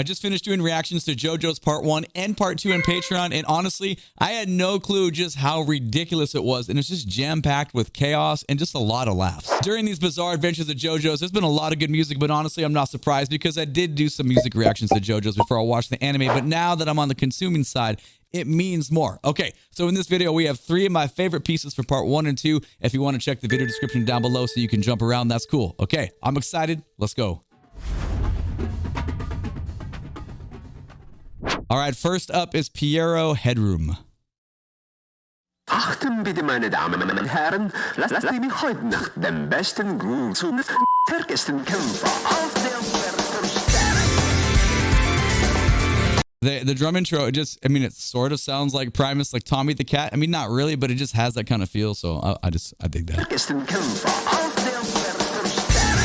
I just finished doing reactions to JoJo's Part 1 and Part 2 in Patreon, and honestly, I had no clue just how ridiculous it was, and it's just jam-packed with chaos and just a lot of laughs. During these bizarre adventures of JoJo's, there's been a lot of good music, but honestly, I'm not surprised because I did do some music reactions to JoJo's before I watched the anime, but now that I'm on the consuming side, it means more. Okay, so in this video, we have 3 of my favorite pieces for Part 1 and 2. If you want to check the video description down below so you can jump around, that's cool. Okay, I'm excited. Let's go. All right, first up is Pierrot Headroom. Achten bitte, meine Damen und Herren, lassen mich heute Nacht den besten Groove zum stärksten Kämpfer auf der Welt stellen. The drum intro, it just, I mean, it sort of sounds like Primus, like Tommy the Cat. I mean, not really, but it just has that kind of feel, so I dig that. Stärksten Kämpfer auf der Welt stellen.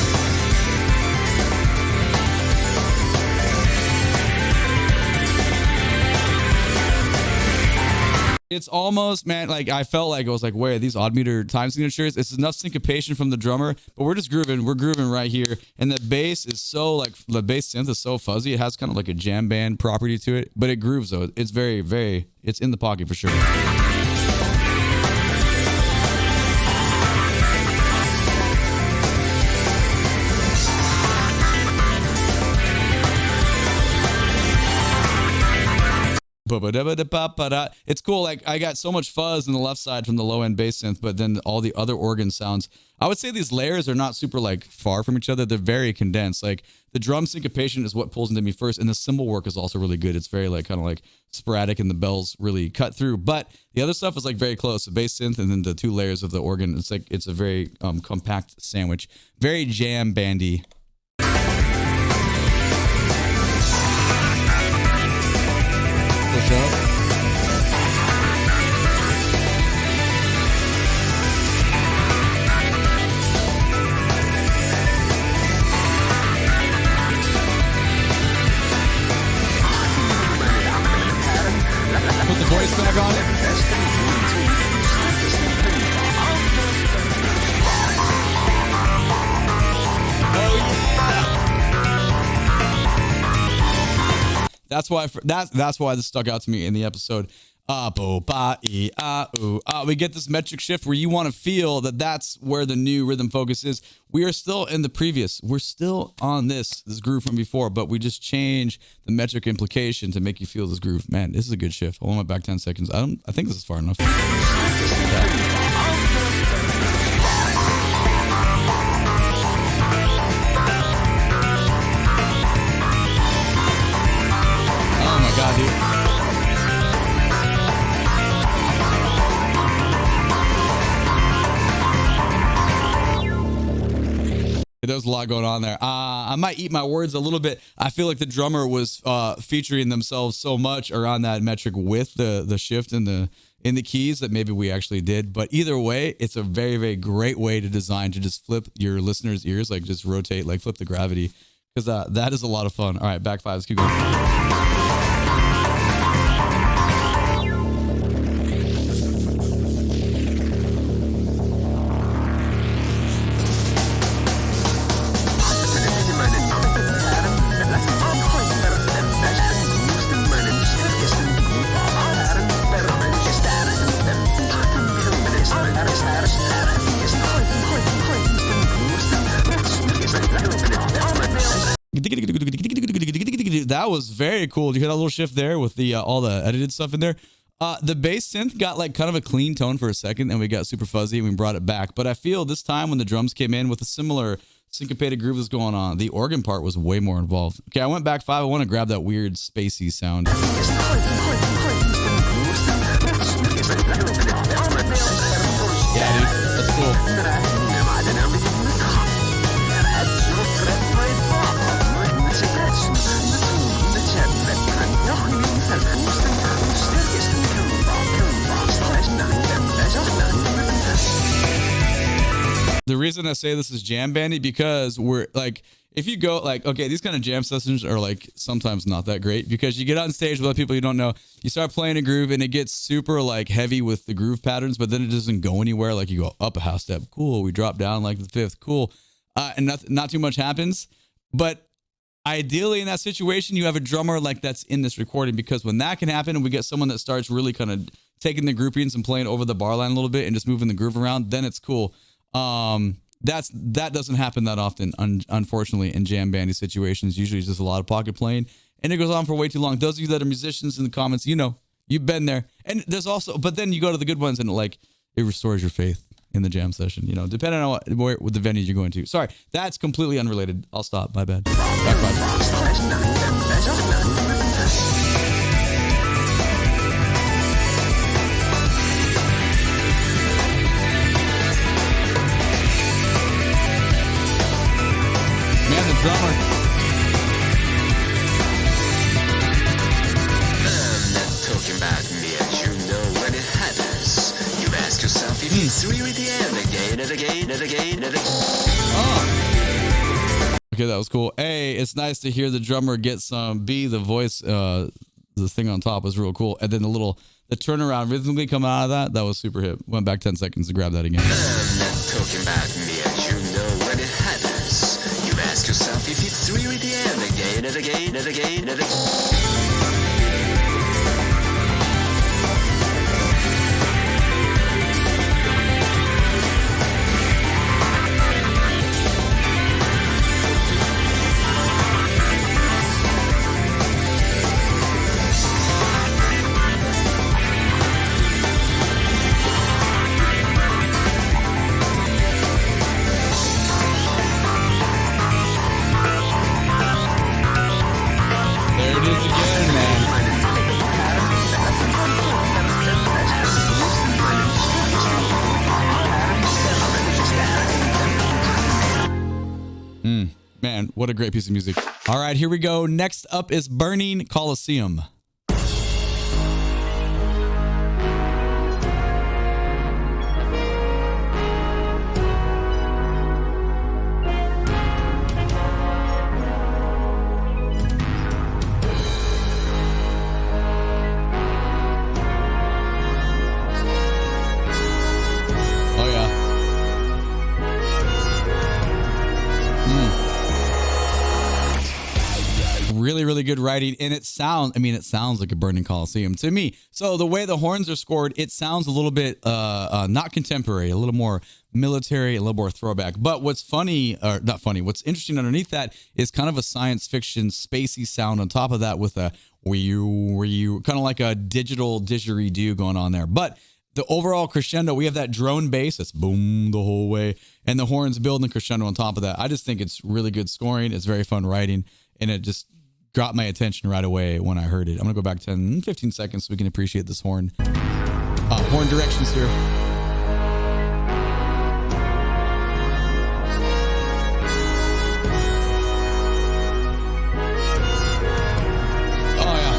It's almost, man, like I felt like I was like, wait, are these odd meter time signatures? It's enough syncopation from the drummer, but we're just grooving. We're grooving right here. And the bass is so like, the bass synth is so fuzzy. It has kind of like a jam band property to it, but it grooves though. It's very, very, it's in the pocket for sure. It's cool. Like I got so much fuzz on the left side from the low end bass synth, but then all the other organ sounds, I would say these layers are not super like far from each other. They're very condensed. Like the drum syncopation is what pulls into me first, and the cymbal work is also really good. It's very like kind of like sporadic, and the bells really cut through. But the other stuff is like very close. The bass synth and then the 2 layers of the organ. It's like it's a very compact sandwich, very jam bandy. Push up. Put the voice back on it. That's why this stuck out to me in the episode. We get this metric shift where you want to feel that that's where the new rhythm focus is. We are still in the previous. We're still on this groove from before, but we just change the metric implication to make you feel this groove. Man, this is a good shift. Hold on my back 10 seconds. I think this is far enough. Oh my God, dude. There's a lot going on there. I might eat my words a little bit. I feel like the drummer was featuring themselves so much around that metric with the shift in the keys that maybe we actually did. But either way, it's a very, very great way to design to just flip your listeners' ears, like just rotate, like flip the gravity, because that is a lot of fun. All right, back 5. Let's keep going. That was very cool. Did you hear that little shift there with the all the edited stuff in there? The bass synth got like kind of a clean tone for a second, and we got super fuzzy and we brought it back. But I feel this time when the drums came in with a similar syncopated groove that's going on, the organ part was way more involved. Okay, I went back 5. I want to grab that weird spacey sound. Yeah, dude, that's cool. The reason I say this is jam bandy because we're like, if you go like, okay, these kind of jam sessions are like sometimes not that great because you get on stage with other people you don't know, you start playing a groove and it gets super like heavy with the groove patterns, but then it doesn't go anywhere. Like you go up a half step, cool. We drop down like the 5th, cool. And not too much happens. But Ideally, in that situation, you have a drummer like that's in this recording, because when that can happen and we get someone that starts really kind of taking the groupings and playing over the bar line a little bit and just moving the groove around, then it's cool. That doesn't happen that often, unfortunately, in jam bandy situations. Usually it's just a lot of pocket playing, and it goes on for way too long. Those of you that are musicians in the comments, you know, you've been there. And there's also, but then you go to the good ones and it restores your faith in the jam session, you know, depending on what the venues you're going to. Sorry, that's completely unrelated. I'll stop. My bad. Back Man, the drummer. I'm not talking about me, and you know when it happens. You ask yourself if it's really the end again and again and again and again. Oh. Okay, that was cool. A, it's nice to hear the drummer get some. B, the voice, the thing on top was real cool. And then the turnaround rhythmically coming out of that was super hip. Went back 10 seconds to grab that again. I'm not talking about me, and you know when it happens. You ask yourself if it's really the end again and again and again and again. Man, what a great piece of music. All right, here we go. Next up is Burning Colosseum. Really good writing, and it sounds like a Burning Colosseum to me. So the way the horns are scored, it sounds a little bit not contemporary, a little more military, a little more throwback. But what's funny, or not funny, what's interesting underneath that is kind of a science fiction spacey sound on top of that, with a wee kind of like a digital didgeridoo going on there. But the overall crescendo, we have that drone bass that's boom the whole way, and the horns building crescendo on top of that. I just think it's really good scoring. It's very fun writing, and it just got my attention right away when I heard it. I'm gonna go back 10, 15 seconds so we can appreciate this horn. Horn directions here. Oh yeah,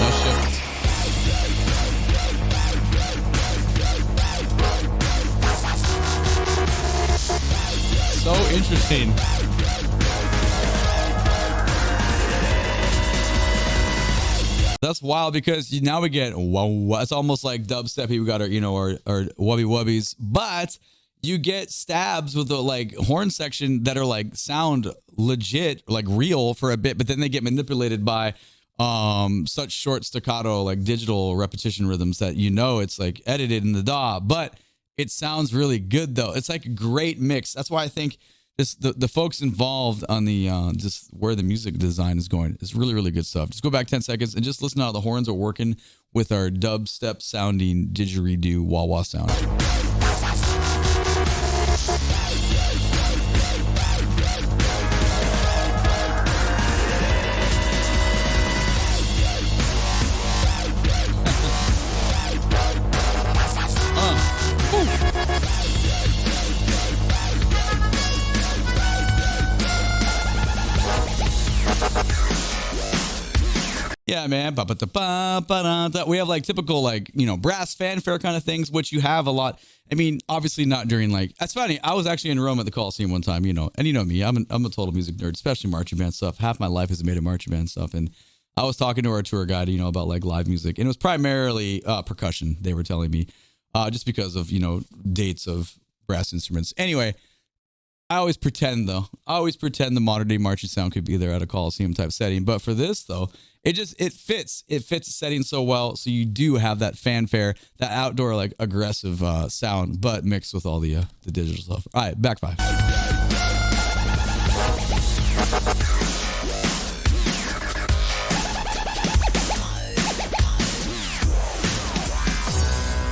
nice shift. So interesting. That's wild, because now we get whoa. It's almost like dubstep. We got our wubby wubbies, but you get stabs with the like horn section that are like sound legit, like real for a bit, but then they get manipulated by such short staccato, like digital repetition rhythms that it's like edited in the DAW, but it sounds really good though. It's like a great mix. That's why I think the folks involved on the just where the music design is going is really good stuff. Just go back 10 seconds and just listen to how the horns are working with our dubstep sounding didgeridoo wah wah sound. Yeah, man. We have like typical like, brass fanfare kind of things, which you have a lot. I mean, obviously not during like, that's funny. I was actually in Rome at the Colosseum one time, and you know me, I'm a total music nerd, especially marching band stuff. Half my life is made of marching band stuff. And I was talking to our tour guide, about like live music, and it was primarily percussion. They were telling me just because of, dates of brass instruments. Anyway, I always pretend though. I always pretend the modern day marching sound could be there at a Colosseum type setting. But for this though, it fits. It fits the setting so well. So you do have that fanfare, that outdoor like aggressive sound, but mixed with all the digital stuff. All right, back five.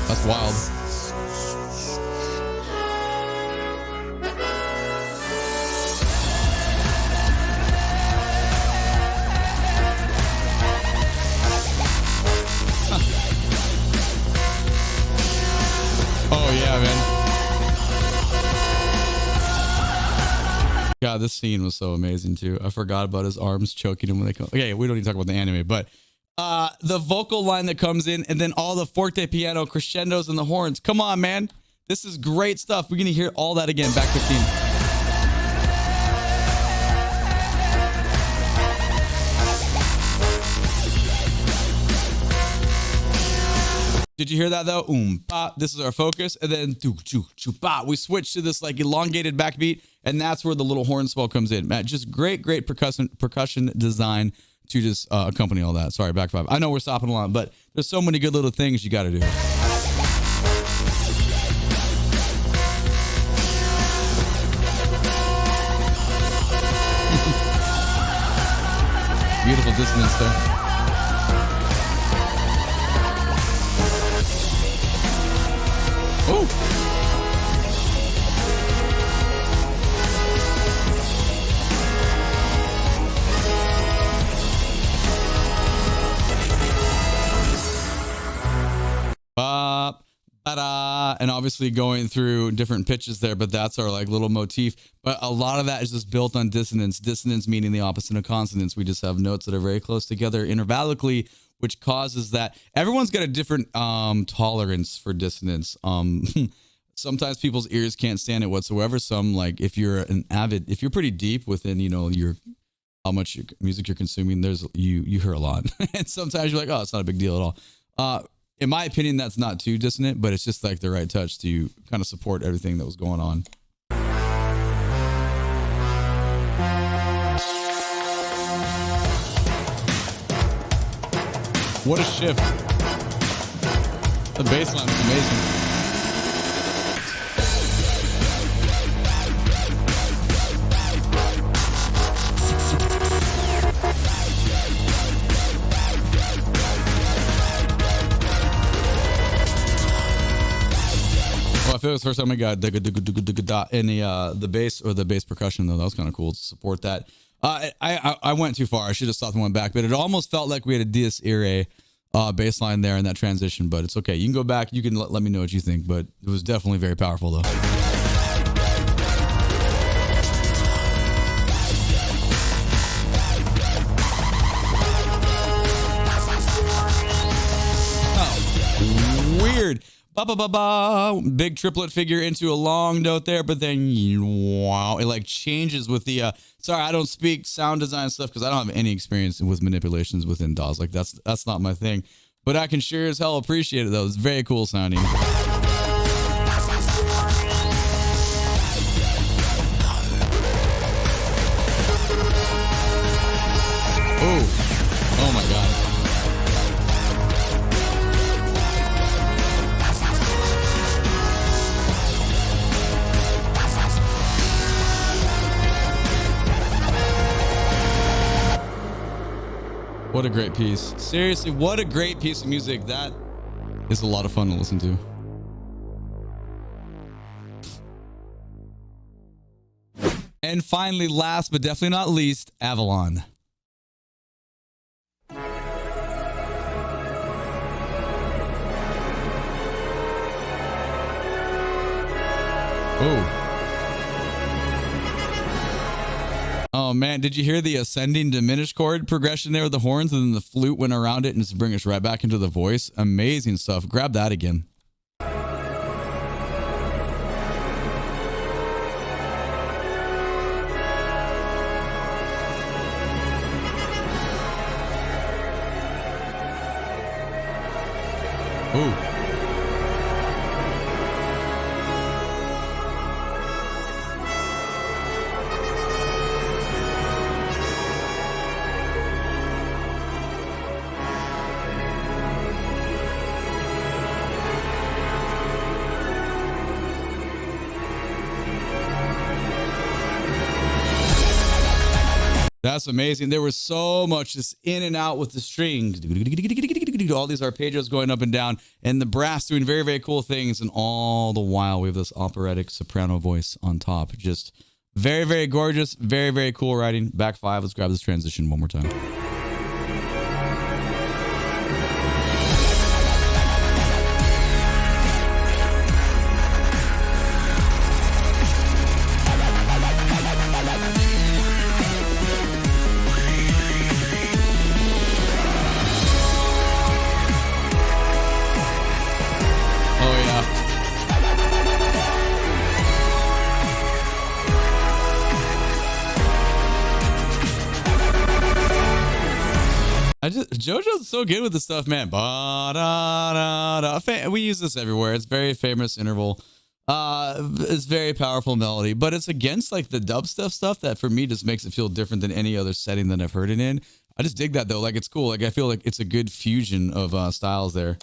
That's wild. Oh yeah, man. God, this scene was so amazing too. I forgot about his arms choking him when they come. Okay, we don't need to talk about the anime, but the vocal line that comes in and then all the forte piano crescendos and the horns. Come on, man. This is great stuff. We're going to hear all that again. Back 15. Did you hear that though? Ba. This is our focus. And then ba. We switch to this like elongated backbeat. And that's where the little horn swell comes in. Matt, just great percussion design to just accompany all that. Sorry, back five. I know we're stopping a lot, but there's so many good little things you got to do. Beautiful dissonance there. Oh. And obviously going through different pitches there, but that's our like little motif. But a lot of that is just built on dissonance. Dissonance meaning the opposite of consonance. We just have notes that are very close together intervallically, which causes that. Everyone's got a different tolerance for dissonance. Sometimes people's ears can't stand it whatsoever. Some, like if you're pretty deep within, your how much music you're consuming, there's you hear a lot. And sometimes you're like, oh, it's not a big deal at all. In my opinion, that's not too dissonant, but it's just like the right touch to kind of support everything that was going on. What a shift. The bass line is amazing. I feel it was the first time I got in the bass or the bass percussion though. That was kind of cool to support that. I went too far. I should have stopped and went back, but it almost felt like we had a Dies Irae bass line there in that transition, but it's okay. You can go back. You can let me know what you think, but it was definitely very powerful though. Oh, weird. Ba, ba, ba, ba. Big triplet figure into a long note there, but then wow, it like changes with the sorry, I don't speak sound design stuff because I don't have any experience with manipulations within DAWs. Like that's not my thing, but I can sure as hell appreciate it though. It's very cool sounding. Oh my god. What a great piece. Seriously, what a great piece of music. That is a lot of fun to listen to. And finally, last but definitely not least, Avalon. Oh. Oh man, did you hear the ascending diminished chord progression there with the horns, and then the flute went around it and just bring us right back into the voice? Amazing stuff. Grab that again. Ooh. That's amazing. There was so much just in and out with the strings. All these arpeggios going up and down, and the brass doing very, very cool things. And all the while, we have this operatic soprano voice on top. Just very, very gorgeous. Very, very cool writing. Back 5. Let's grab this transition one more time. JoJo's so good with this stuff, man. We use this everywhere. It's very famous interval. It's very powerful melody, but it's against like the dubstep stuff that for me just makes it feel different than any other setting that I've heard it in. I just dig that though. Like it's cool. Like I feel like it's a good fusion of styles there.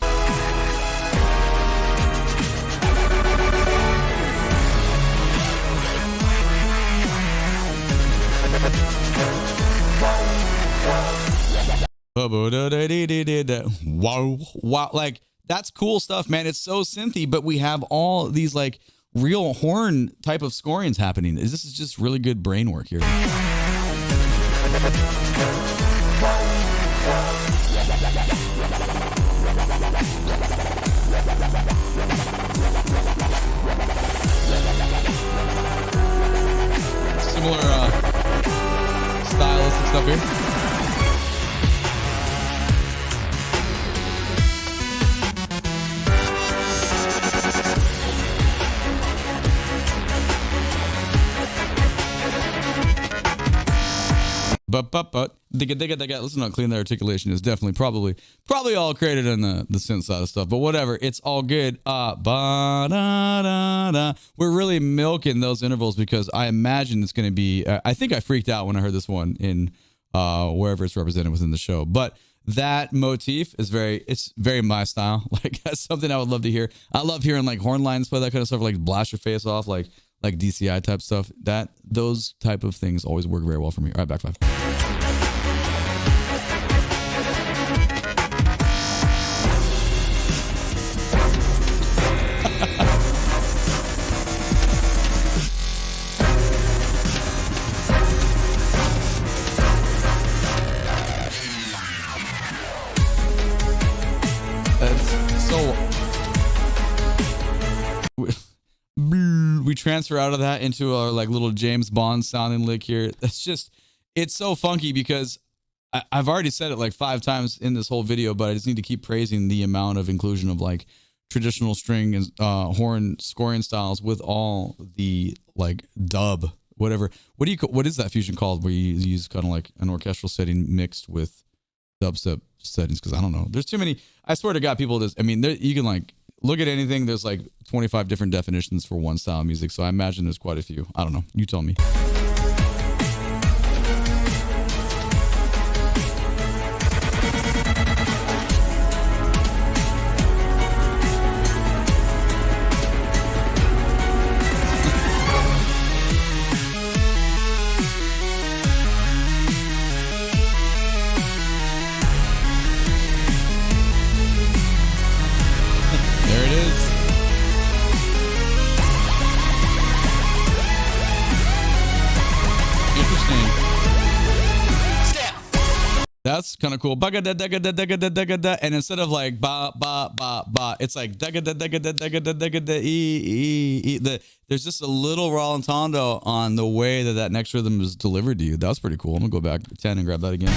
Wow, like that's cool stuff, man. It's so synthy, but we have all these like real horn type of scorings happening. This is just really good brain work here. Similar stylistic stuff here. But listen how clean the articulation is. Definitely probably all created in the synth side of stuff, but whatever, it's all good. We're really milking those intervals because I imagine it's going to be I think I freaked out when I heard this one in wherever it's represented within the show, but that motif is very my style. Like that's something I would love to hear. I love hearing like horn lines play, that kind of stuff, like blast your face off, like DCI type stuff. Those type of things always work very well for me. All right, back 5. We transfer out of that into our like little James Bond sounding lick here. It's so funky because I've already said it like 5 times in this whole video, but I just need to keep praising the amount of inclusion of like traditional string and horn scoring styles with all the like dub, whatever. What is that fusion called where you use kind of like an orchestral setting mixed with dubstep settings? Because I don't know. There's too many. I swear to God, people just, I mean, you can like look at anything. There's like 25 different definitions for one style of music. So I imagine there's quite a few. I don't know. You tell me. That's kind of cool. And instead of like ba ba ba ba, it's like there's just a little rallentando on the way that next rhythm is delivered to you. That's pretty cool. I'm gonna go back 10 and grab that again.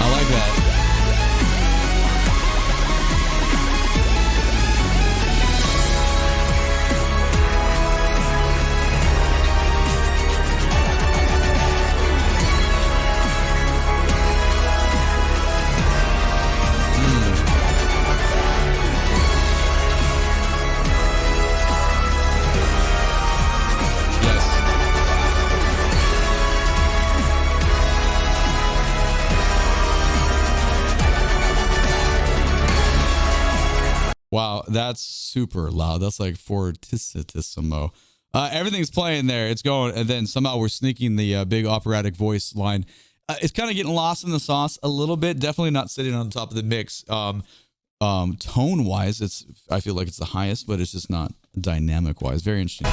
I like that. Wow, that's super loud. That's like fortissimo. Everything's playing there. It's going, and then somehow we're sneaking the big operatic voice line. It's kind of getting lost in the sauce a little bit. Definitely not sitting on top of the mix. Tone wise, I feel like it's the highest, but it's just not dynamic wise. Very interesting.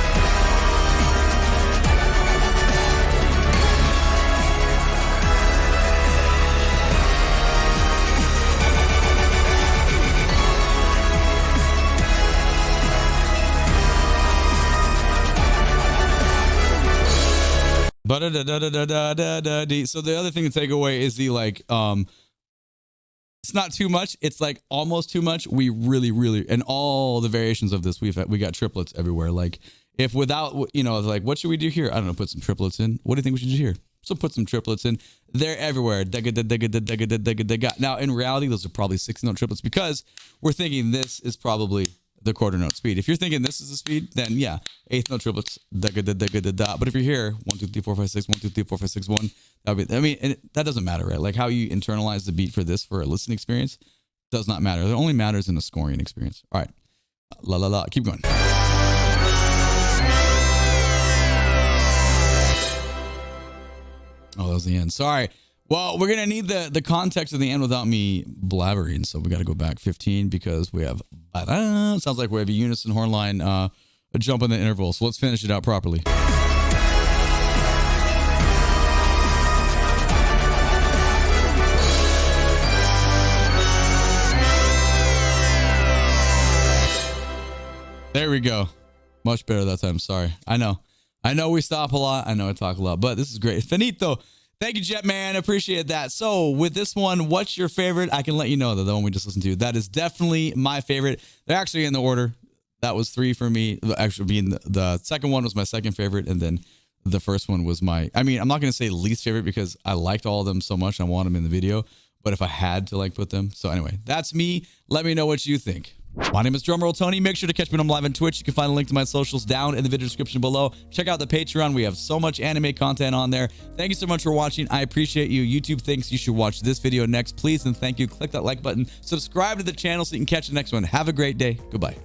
So the other thing to take away is the like it's not too much, it's like almost too much. We really, and all the variations of this, we got triplets everywhere. Like if without, you know, like what should we do here? I don't know, put some triplets in. What do you think we should do here? So put some triplets in. They're everywhere. Now in reality, those are probably 6-note triplets because we're thinking this is probably the quarter note speed. If you're thinking this is the speed, then yeah, 8th note triplets. But if you're here, 1 2 3 4 5 6 1 2 3 4 5 6 1, that would be, I mean, and that doesn't matter, right? Like how you internalize the beat for this for a listening experience does not matter. It only matters in a scoring experience. All right, la la la. Keep going. Oh, that was the end. Sorry. Well, we're going to need the context of the end without me blabbering. So we got to go back 15 because we have, sounds like we have a unison horn line, a jump in the interval. So let's finish it out properly. There we go. Much better that time. Sorry. I know we stop a lot. I know I talk a lot, but this is great. Finito. Thank you, JetMan. Appreciate that. So with this one, what's your favorite? I can let you know that the one we just listened to, that is definitely my favorite. They're actually in the order. That was 3 for me. Actually, being the second one was my second favorite. And then the first one was I'm not going to say least favorite because I liked all of them so much. I want them in the video. But if I had to like put them. So anyway, that's me. Let me know what you think. My name is Drumroll Tony. Make sure to catch me on live on Twitch. You can find a link to my socials down in the video description below. Check out the Patreon. We have so much anime content on there. Thank you so much for watching. I appreciate you. YouTube thinks you should watch this video next. Please and thank you. Click that like button. Subscribe to the channel so you can catch the next one. Have a great day. Goodbye.